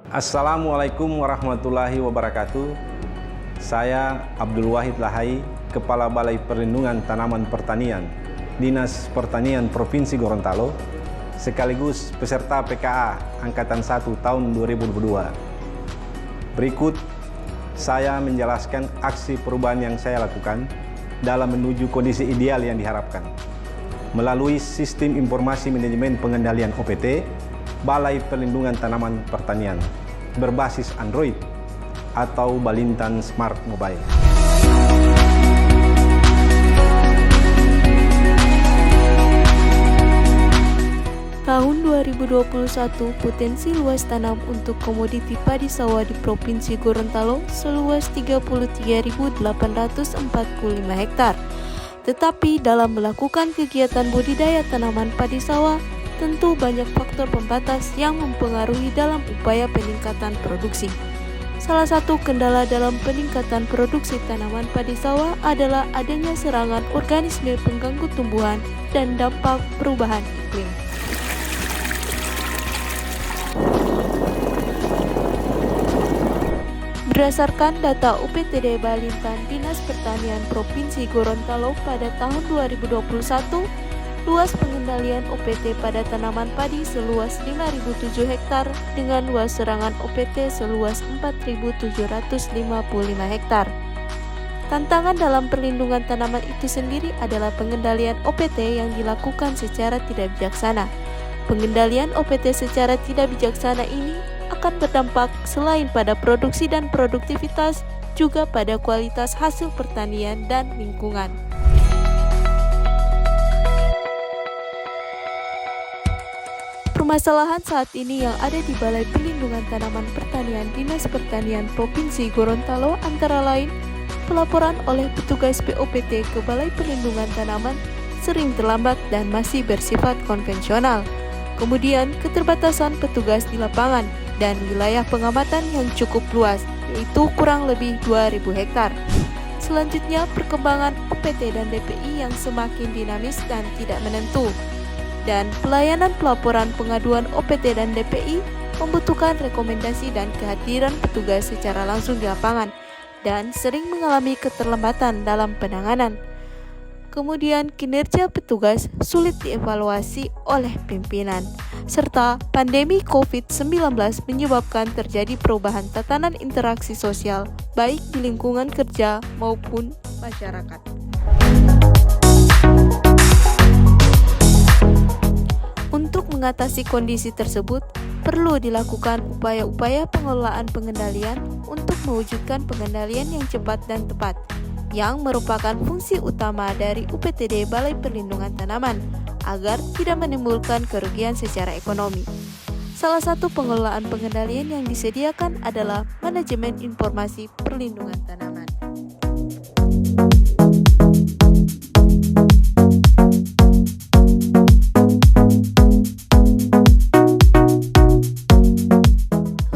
Assalamualaikum warahmatullahi wabarakatuh. Saya Abdul Wahid Lahai, Kepala Balai Perlindungan Tanaman Pertanian, Dinas Pertanian Provinsi Gorontalo, sekaligus peserta PKA Angkatan 1 tahun 2022. Berikut saya menjelaskan aksi perubahan yang saya lakukan dalam menuju kondisi ideal yang diharapkan. Melalui Sistem Informasi Manajemen Pengendalian OPT, Balai Perlindungan Tanaman Pertanian, berbasis Android atau Balintan Smart Mobile. Tahun 2021, potensi luas tanam untuk komoditi padi sawah di Provinsi Gorontalo seluas 33.845 hektar. Tetapi dalam melakukan kegiatan budidaya tanaman padi sawah, tentu banyak faktor pembatas yang mempengaruhi dalam upaya peningkatan produksi. Salah satu kendala dalam peningkatan produksi tanaman padi sawah adalah adanya serangan organisme pengganggu tumbuhan dan dampak perubahan iklim. Berdasarkan data UPTD Balintan Dinas Pertanian Provinsi Gorontalo pada tahun 2021, luas pengendalian OPT pada tanaman padi seluas 5.007 hektar dengan luas serangan OPT seluas 4.755 hektar. Tantangan dalam perlindungan tanaman itu sendiri adalah pengendalian OPT yang dilakukan secara tidak bijaksana. Pengendalian OPT secara tidak bijaksana ini akan berdampak selain pada produksi dan produktivitas, juga pada kualitas hasil pertanian dan lingkungan. Permasalahan saat ini yang ada di Balai Pelindungan Tanaman Pertanian Dinas Pertanian Provinsi Gorontalo antara lain pelaporan oleh petugas POPT ke Balai Pelindungan Tanaman sering terlambat dan masih bersifat konvensional. Kemudian keterbatasan petugas di lapangan dan wilayah pengamatan yang cukup luas, yaitu kurang lebih 2.000 hektar. Selanjutnya, perkembangan OPT dan DPI yang semakin dinamis dan tidak menentu. Dan pelayanan pelaporan pengaduan OPT dan DPI membutuhkan rekomendasi dan kehadiran petugas secara langsung di lapangan dan sering mengalami keterlambatan dalam penanganan. Kemudian kinerja petugas sulit dievaluasi oleh pimpinan, serta pandemi COVID-19 menyebabkan terjadi perubahan tatanan interaksi sosial baik di lingkungan kerja maupun masyarakat. Untuk mengatasi kondisi tersebut, perlu dilakukan upaya-upaya pengelolaan pengendalian untuk mewujudkan pengendalian yang cepat dan tepat, yang merupakan fungsi utama dari UPTD Balai Perlindungan Tanaman, agar tidak menimbulkan kerugian secara ekonomi. Salah satu pengelolaan pengendalian yang disediakan adalah manajemen informasi perlindungan tanaman.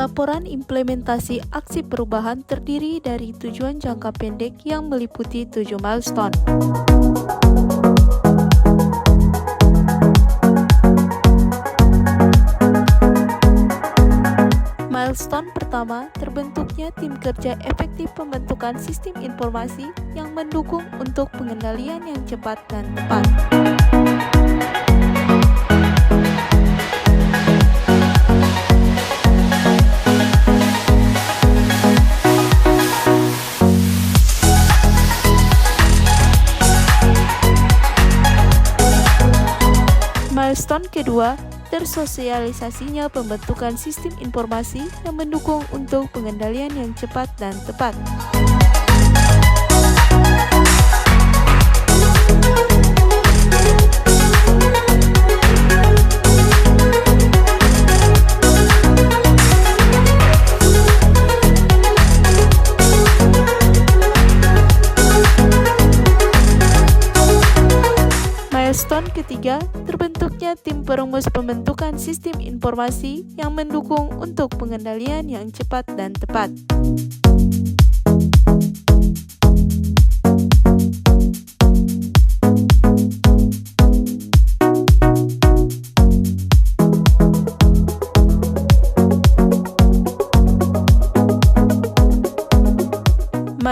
Laporan implementasi aksi perubahan terdiri dari tujuan jangka pendek yang meliputi 7 milestone. Milestone pertama, terbentuknya tim kerja efektif pembentukan sistem informasi yang mendukung untuk pengendalian yang cepat dan tepat. Milestone kedua, tersosialisasinya pembentukan sistem informasi yang mendukung untuk pengendalian yang cepat dan tepat. Milestone ketiga, terbentuknya tim perumus pembentukan sistem informasi yang mendukung untuk pengendalian yang cepat dan tepat.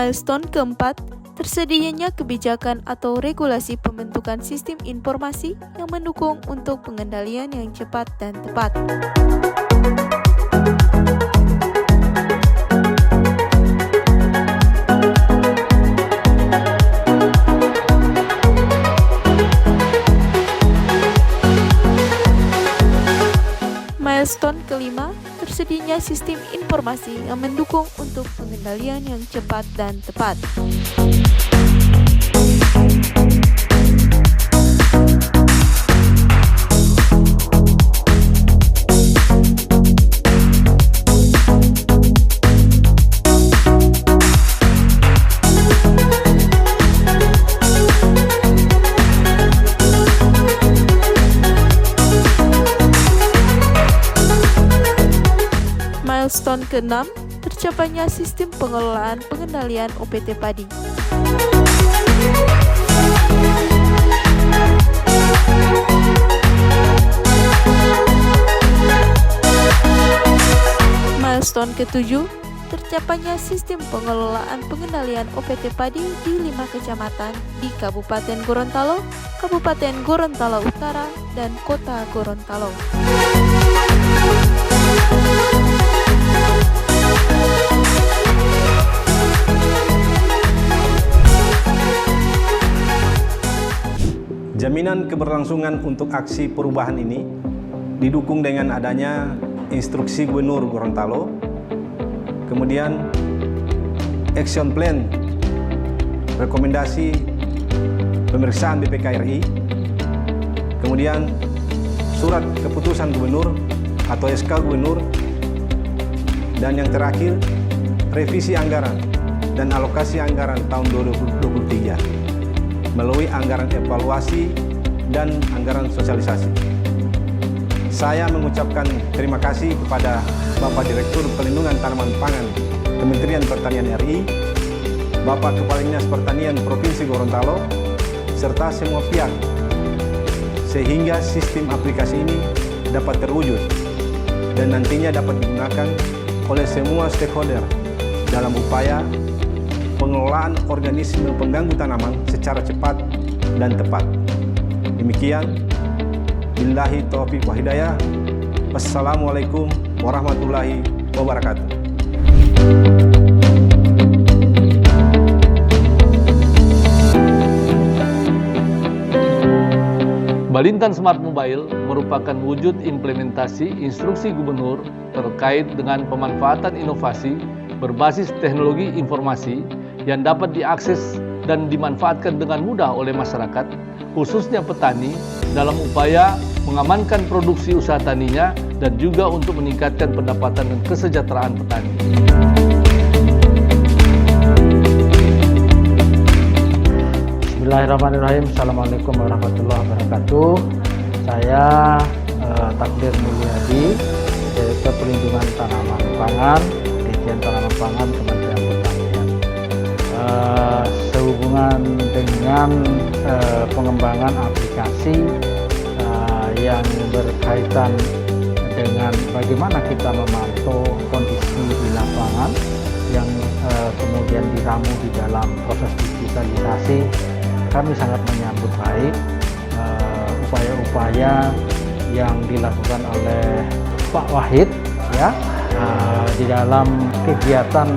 Milestone keempat, tersedianya kebijakan atau regulasi pembentukan sistem informasi yang mendukung untuk pengendalian yang cepat dan tepat. Milestone kelima, tersedianya sistem informasi yang mendukung untuk pengendalian yang cepat dan tepat. Milestone ke-6, tercapainya sistem pengelolaan pengendalian OPT padi. Milestone ke-7, tercapainya sistem pengelolaan pengendalian OPT padi di 5 kecamatan di Kabupaten Gorontalo, Kabupaten Gorontalo Utara, dan Kota Gorontalo. Jaminan keberlangsungan untuk aksi perubahan ini didukung dengan adanya instruksi Gubernur Gorontalo, kemudian action plan, rekomendasi pemeriksaan BPK RI, kemudian surat keputusan Gubernur atau SK Gubernur, dan yang terakhir revisi anggaran dan alokasi anggaran tahun 2023 melalui anggaran evaluasi dan anggaran sosialisasi. Saya mengucapkan terima kasih kepada Bapak Direktur Pelindungan Tanaman Pangan Kementerian Pertanian RI, Bapak Kepala Dinas Pertanian Provinsi Gorontalo, serta semua pihak, sehingga sistem aplikasi ini dapat terwujud dan nantinya dapat digunakan oleh semua stakeholder dalam upaya pengelolaan organisme pengganggu tanaman secara cepat dan tepat. Demikian, billahi taufiq wa hidayah. Wassalamualaikum warahmatullahi wabarakatuh. Balintan Smart Mobile merupakan wujud implementasi instruksi gubernur terkait dengan pemanfaatan inovasi berbasis teknologi informasi yang dapat diakses dan dimanfaatkan dengan mudah oleh masyarakat, khususnya petani, dalam upaya mengamankan produksi usaha taninya dan juga untuk meningkatkan pendapatan dan kesejahteraan petani. Bismillahirrahmanirrahim. Assalamualaikum warahmatullahi wabarakatuh. Saya Takdir Mulyadi, Direktur Pelindungan Tanaman Pangan, Dirjen Tanaman Pangan Kementerian Pertanian. Sehubungan dengan pengembangan aplikasi yang berkaitan dengan bagaimana kita memantau kondisi di lapangan yang kemudian diramu di dalam proses digitalisasi, kami sangat menyambut baik upaya-upaya yang dilakukan oleh Pak Wahid ya di dalam kegiatan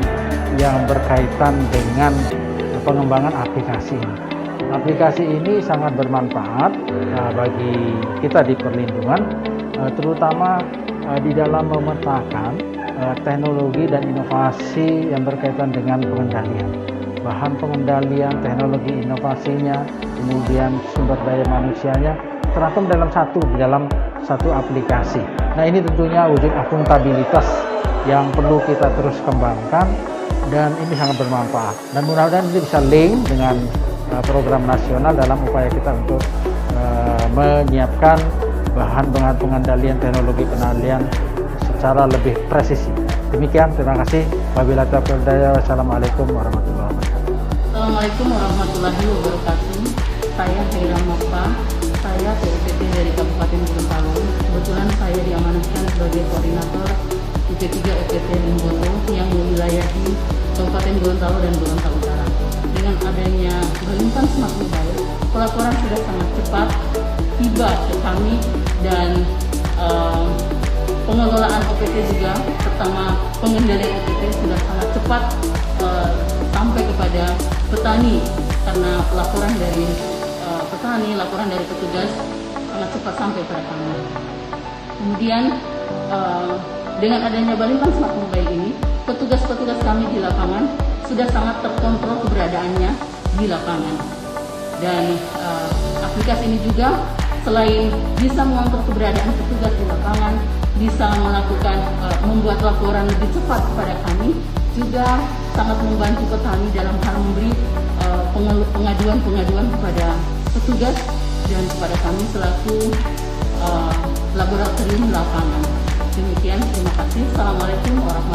yang berkaitan dengan pengembangan aplikasi ini. Aplikasi ini sangat bermanfaat bagi kita di perlindungan, terutama di dalam memetakan teknologi dan inovasi yang berkaitan dengan pengendalian. Bahan pengendalian, teknologi inovasinya, kemudian sumber daya manusianya terangkum dalam satu aplikasi. Nah, ini tentunya wujud akuntabilitas yang perlu kita terus kembangkan dan ini sangat bermanfaat. Dan mudah-mudahan ini bisa link dengan program nasional dalam upaya kita untuk menyiapkan bahan-bahan pengendalian, teknologi pengendalian secara lebih presisi. Demikian, terima kasih. Wabillahi taufiq wal hidayah. Wassalamualaikum warahmatullahi wabarakatuh. Assalamualaikum warahmatullahi wabarakatuh. Saya Haira Mofa, saya PUPT dari Kabupaten Gorontalo. Kebetulan saya diamanahkan sebagai koordinator UP3 UPT Limboto yang mewilayahi Kabupaten Gorontalo dan Gorontalo Utara. Dengan adanya Balintan Smart Mobile, pelaporan sudah sangat cepat tiba ke kami dan pengelolaan OPT juga, pertama pengendalian OPT sudah sangat cepat sampai kepada petani, karena laporan dari petani, laporan dari petugas sangat cepat sampai pada kami. Kemudian dengan adanya Balintan Smart Mobile ini, petugas-petugas kami di lapangan sudah sangat terkontrol keberadaannya di lapangan. Dan aplikasi ini juga selain bisa mengontrol keberadaan petugas di lapangan, bisa melakukan membuat laporan lebih cepat kepada kami, juga sangat membantu petani dalam hal memberi pengaduan-pengaduan kepada petugas dan kepada kami selaku laboratorium lapangan. Demikian, terima kasih. Assalamualaikum warahmatullahi wabarakatuh.